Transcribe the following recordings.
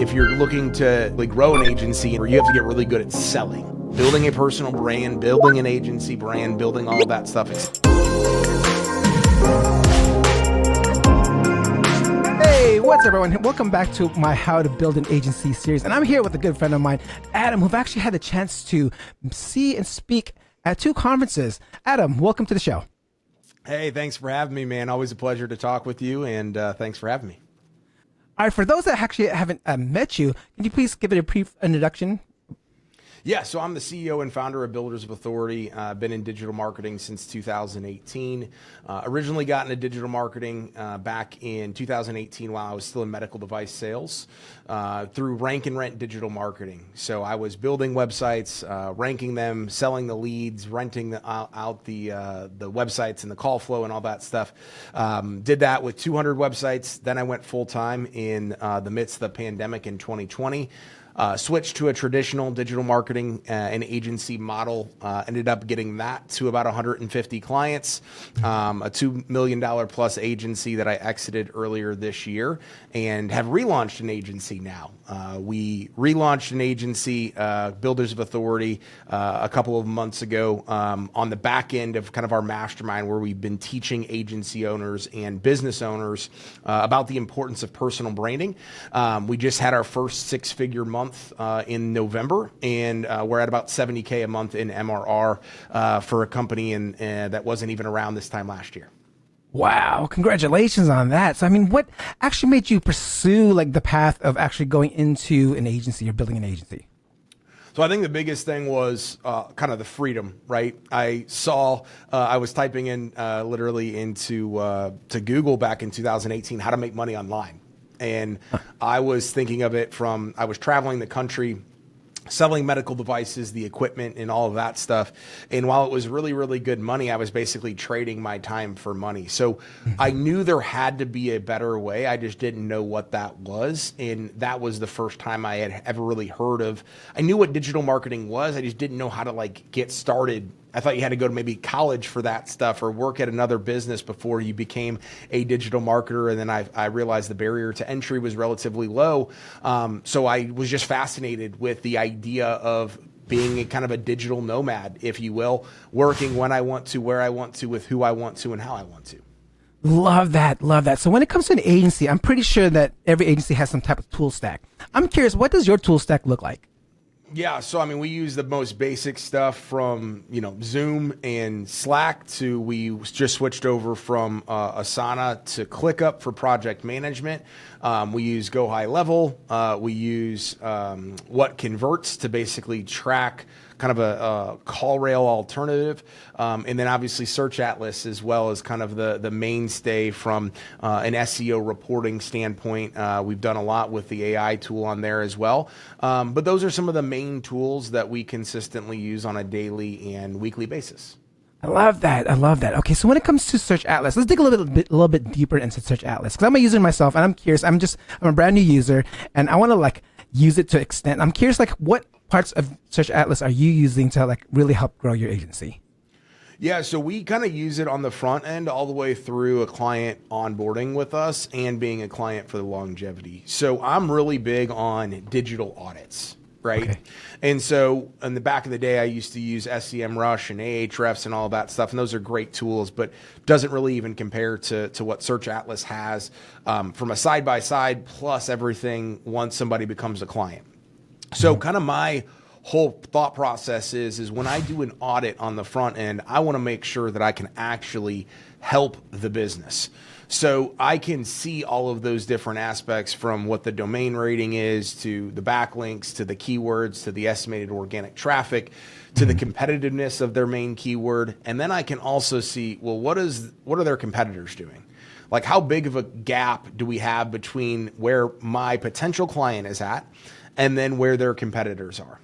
if you're looking to like grow an agency, you have to get really good at selling, building a personal brand, building an agency brand, building all of that stuff. Hey, what's up, everyone? Welcome back to my How to Build an Agency series. And I'm here with a good friend of mine, Adam, who've actually had the chance to see and speak at 2 conferences. Adam, welcome to the show. Hey, thanks for having me, man. Always a pleasure to talk with you, and thanks for having me. All right, for those that actually haven't met you, can you please give it a brief introduction? Yeah, so I'm the CEO and founder of Builders of Authority. I've been in digital marketing since 2018. Originally got into digital marketing back in 2018 while I was still in medical device sales through rank and rent digital marketing. So I was building websites, ranking them, selling the leads, renting out the websites and the call flow and all that stuff. Did that with 200 websites. Then I went full time in the midst of the pandemic in 2020. Switched to a traditional digital marketing and agency model, ended up getting that to about 150 clients, a $2 million plus agency that I exited earlier this year, and have relaunched an agency now. We relaunched an agency, Builders of Authority, a couple of months ago on the back end of kind of our mastermind, where we've been teaching agency owners and business owners about the importance of personal branding. We just had our first 6-figure month in November, and we're at about 70K a month in MRR for a company that wasn't even around this time last year. Wow, congratulations on that. So, I mean, what actually made you pursue like the path of actually going into an agency or building an agency? So I think the biggest thing was kind of the freedom, right? I saw, I was typing in literally into to Google back in 2018, how to make money online. And I was thinking of it from, I was traveling the country, selling medical devices, the equipment and all of that stuff. And while it was really, really good money, I was basically trading my time for money. So I knew there had to be a better way. I just didn't know what that was. And that was the first time I had ever really heard of, I knew what digital marketing was. I just didn't know how to like get started. I thought you had to go to maybe college for that stuff or work at another business before you became a digital marketer. And then I realized the barrier to entry was relatively low. So I was just fascinated with the idea of being a kind of a digital nomad, if you will, working when I want to, where I want to, with who I want to, and how I want to. Love that. Love that. So when it comes to an agency, I'm pretty sure that every agency has some type of tool stack. I'm curious, what does your tool stack look like? Yeah, so I mean, we use the most basic stuff from, Zoom and Slack to, we just switched over from Asana to ClickUp for project management. We use Go High Level. We use What Converts to basically track kind of a call rail alternative. And then obviously Search Atlas as well as kind of the mainstay from an SEO reporting standpoint. We've done a lot with the AI tool on there as well. But those are some of the main tools that we consistently use on a daily and weekly basis. I love that. I love that. Okay, so when it comes to Search Atlas, let's dig a little bit deeper into Search Atlas, because I'm a user myself and I'm curious. I'm a brand new user and I want to like use it to extent. I'm curious, like what parts of Search Atlas are you using to like really help grow your agency? Yeah, so we kind of use it on the front end all the way through a client onboarding with us and being a client for the longevity. So I'm really big on digital audits, right? Okay. And so in the back of the day, I used to use SEMrush and Ahrefs and all that stuff. And those are great tools, but doesn't really even compare to what Search Atlas has from a side-by-side plus everything once somebody becomes a client. So kind of my whole thought process is when I do an audit on the front end, I want to make sure that I can actually help the business. So I can see all of those different aspects from what the domain rating is to the backlinks, to the keywords, to the estimated organic traffic, to the competitiveness of their main keyword. And then I can also see, well, what are their competitors doing? Like how big of a gap do we have between where my potential client is at and then where their competitors are?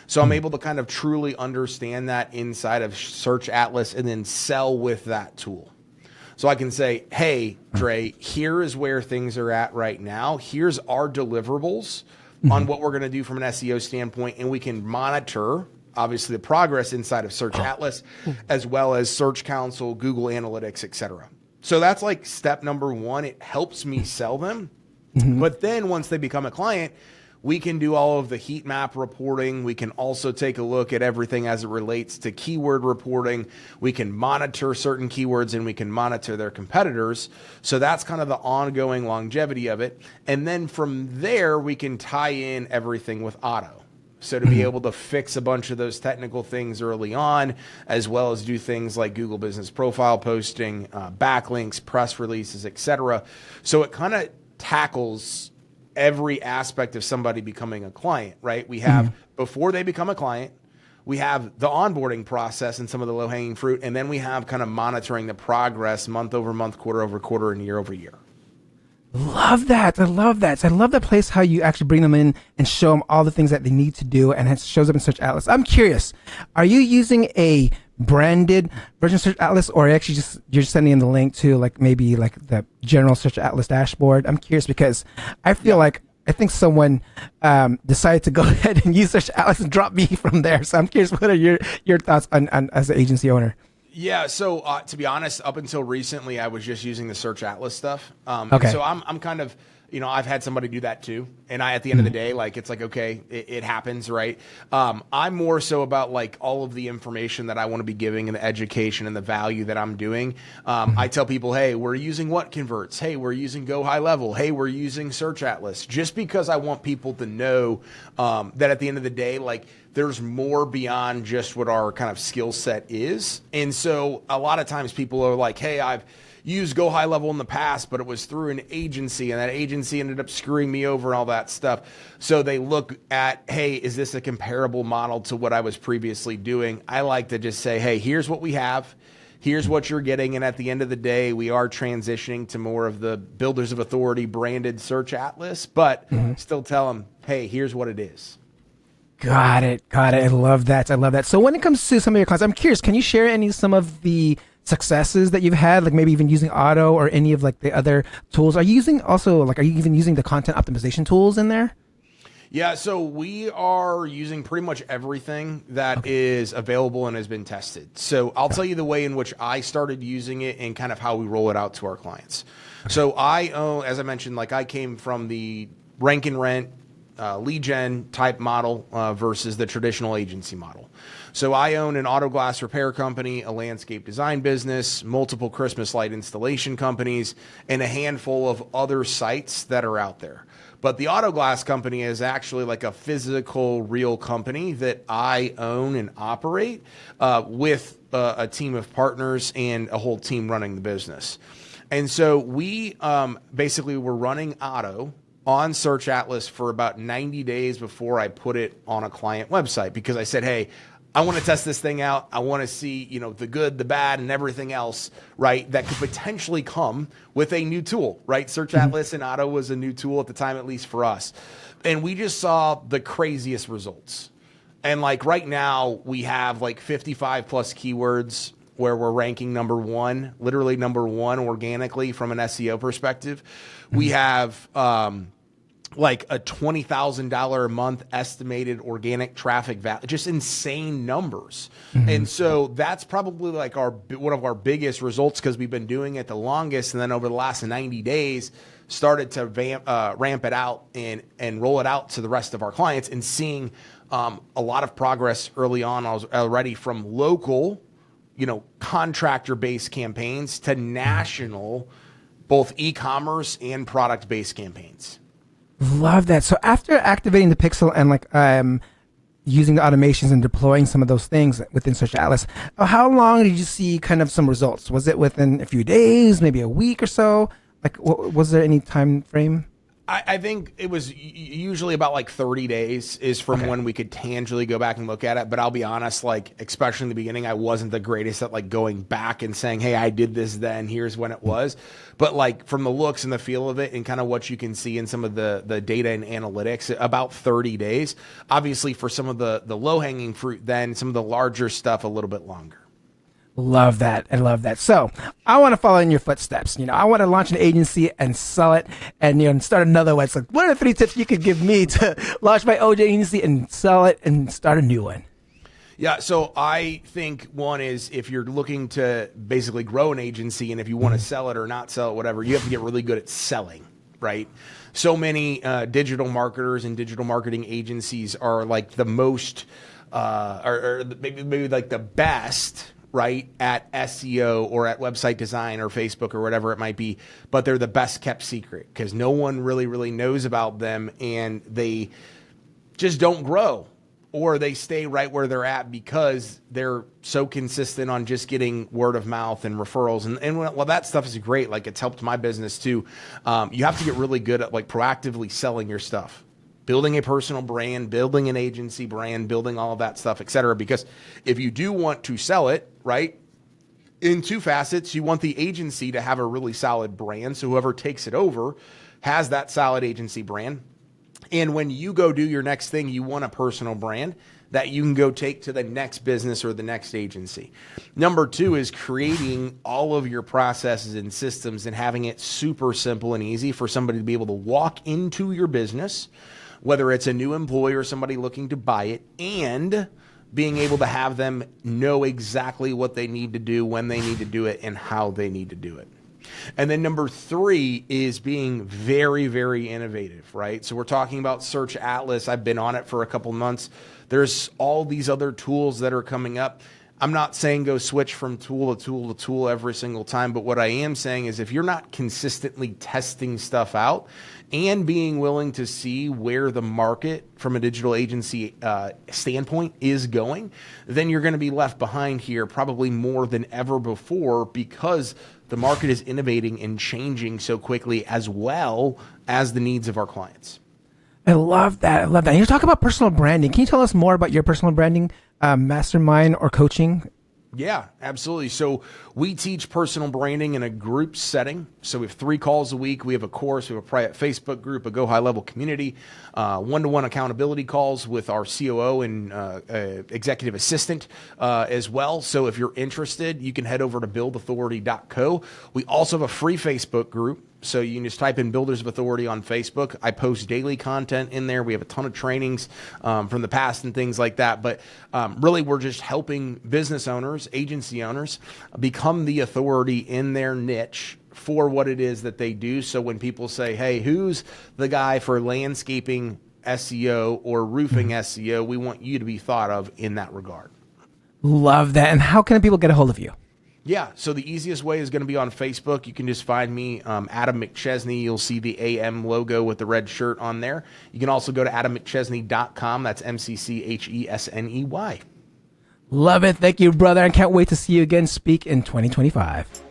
So I'm able to kind of truly understand that inside of Search Atlas and then sell with that tool. So I can say, hey, Dre, here is where things are at right now. Here's our deliverables on what we're going to do from an SEO standpoint. And we can monitor, obviously, the progress inside of Search Atlas, as well as Search Console, Google Analytics, et cetera. So that's like step number one. It helps me sell them. But then once they become a client, We can do all of the heat map reporting. We can also take a look at everything as it relates to keyword reporting. We can monitor certain keywords and we can monitor their competitors. So that's kind of the ongoing longevity of it. And then from there, we can tie in everything with auto. So to be able to fix a bunch of those technical things early on, as well as do things like Google Business Profile posting, backlinks, press releases, etc. So it kind of tackles every aspect of somebody becoming a client, right? We have before they become a client, we have the onboarding process and some of the low-hanging fruit, and then we have kind of monitoring the progress month over month, quarter over quarter, and year over year. Love that. I love that. So I love that place how you actually bring them in and show them all the things that they need to do, and it shows up in Search Atlas. I'm curious, are you using a branded version of Search Atlas, or actually just you're sending in the link to like maybe like the general Search Atlas dashboard? I'm curious because I feel like I think someone decided to go ahead and use Search Atlas and drop me from there. So I'm curious, what are your thoughts on as an agency owner? Yeah, so to be honest, up until recently, I was just using the Search Atlas stuff. Okay. So I'm kind of, I've had somebody do that too. And at the end of the day, like, it's like, okay, it happens, right? I'm more so about like all of the information that I want to be giving and the education and the value that I'm doing. I tell people, hey, we're using what converts? Hey, we're using Go High Level. Hey, we're using Search Atlas, just because I want people to know that at the end of the day, like, there's more beyond just what our kind of skill set is. And so a lot of times people are like, hey, I've used Go High Level in the past, but it was through an agency and that agency ended up screwing me over and all that stuff. So they look at, hey, is this a comparable model to what I was previously doing? I like to just say, hey, here's what we have. Here's what you're getting. And at the end of the day, we are transitioning to more of the Builders of Authority branded Search Atlas, but still tell them, hey, here's what it is. Got it. I love that. So when it comes to some of your clients, I'm curious, can you share some of the successes that you've had, like maybe even using Auto or any of like the other tools? Are you even using the content optimization tools in there? Yeah, so we are using pretty much everything that is available and has been tested. So I'll tell you the way in which I started using it and kind of how we roll it out to our clients. So I own, as I mentioned, like I came from the rank and rent, lead gen type model versus the traditional agency model. So I own an auto glass repair company, a landscape design business, multiple Christmas light installation companies, and a handful of other sites that are out there. But the auto glass company is actually like a physical, real company that I own and operate with a team of partners and a whole team running the business. And so we basically were running auto on Search Atlas for about 90 days before I put it on a client website, because I said, hey, I want to test this thing out. I want to see, the good, the bad, and everything else, right, that could potentially come with a new tool, right? Search Atlas and Auto was a new tool at the time, at least for us. And we just saw the craziest results. And like right now, we have like 55 plus keywords where we're ranking number one, literally number one organically from an SEO perspective. We have like a $20,000 a month estimated organic traffic value, just insane numbers. And so that's probably like one of our biggest results, because we've been doing it the longest. And then over the last 90 days, started to ramp it out and roll it out to the rest of our clients, and seeing a lot of progress early on already, from local, contractor-based campaigns to national, both e-commerce and product-based campaigns. Love that. So after activating the pixel and like using the automations and deploying some of those things within Search Atlas, how long did you see kind of some results? Was it within a few days, maybe a week or so? Like, was there any time frame? I think it was usually about like 30 days is from when we could tangibly go back and look at it. But I'll be honest, like, especially in the beginning, I wasn't the greatest at like going back and saying, hey, I did this then, here's when it was. But like from the looks and the feel of it and kind of what you can see in some of the data and analytics, about 30 days. Obviously for some of the low hanging fruit, then some of the larger stuff a little bit longer. Love that. I love that. So I want to follow in your footsteps. I want to launch an agency and sell it and, start another one. It's like, what are the 3 tips you could give me to launch my OJ agency and sell it and start a new one? Yeah, so I think one is, if you're looking to basically grow an agency and if you want to sell it or not sell it, whatever, you have to get really good at selling, right? so many digital marketers and digital marketing agencies are like the most, or maybe like the best, right, at SEO or at website design or Facebook or whatever it might be, but they're the best kept secret because no one really knows about them, and they just don't grow, or they stay right where they're at because they're so consistent on just getting word of mouth and referrals. And while that stuff is great, like it's helped my business too, you have to get really good at like proactively selling your stuff, building a personal brand, building an agency brand, building all of that stuff, et cetera. Because if you do want to sell it, right, in two facets, you want the agency to have a really solid brand. So whoever takes it over has that solid agency brand. And when you go do your next thing, you want a personal brand that you can go take to the next business or the next agency. Number two is creating all of your processes and systems and having it super simple and easy for somebody to be able to walk into your business, whether it's a new employee or somebody looking to buy it, and being able to have them know exactly what they need to do, when they need to do it, and how they need to do it. And then number three is being very innovative, right? So we're talking about Search Atlas. I've been on it for a couple months. There's all these other tools that are coming up. I'm not saying go switch from tool to tool to tool every single time, but what I am saying is if you're not consistently testing stuff out and being willing to see where the market from a digital agency standpoint is going, then you're going to be left behind here probably more than ever before, because the market is innovating and changing so quickly, as well as the needs of our clients. I love that. I love that. And you're talking about personal branding. Can you tell us more about your personal branding mastermind or coaching? Yeah, absolutely. So we teach personal branding in a group setting. So we have 3 calls a week. We have a course, we have a private Facebook group, a Go High Level community, one-to-one accountability calls with our COO and executive assistant as well. So if you're interested, you can head over to buildauthority.co. We also have a free Facebook group. So you can just type in Builders of Authority on Facebook. I post daily content in there. We have a ton of trainings from the past and things like that. But really, we're just helping business owners, agency owners, become the authority in their niche for what it is that they do. So when people say, hey, who's the guy for landscaping SEO or roofing SEO, we want you to be thought of in that regard. Love that. And how can people get a hold of you? Yeah, so the easiest way is going to be on Facebook. You can just find me, Adam McChesney. You'll see the AM logo with the red shirt on there. You can also go to AdamMcChesney.com. That's McChesney. Love it. Thank you, brother. I can't wait to see you again speak in 2025.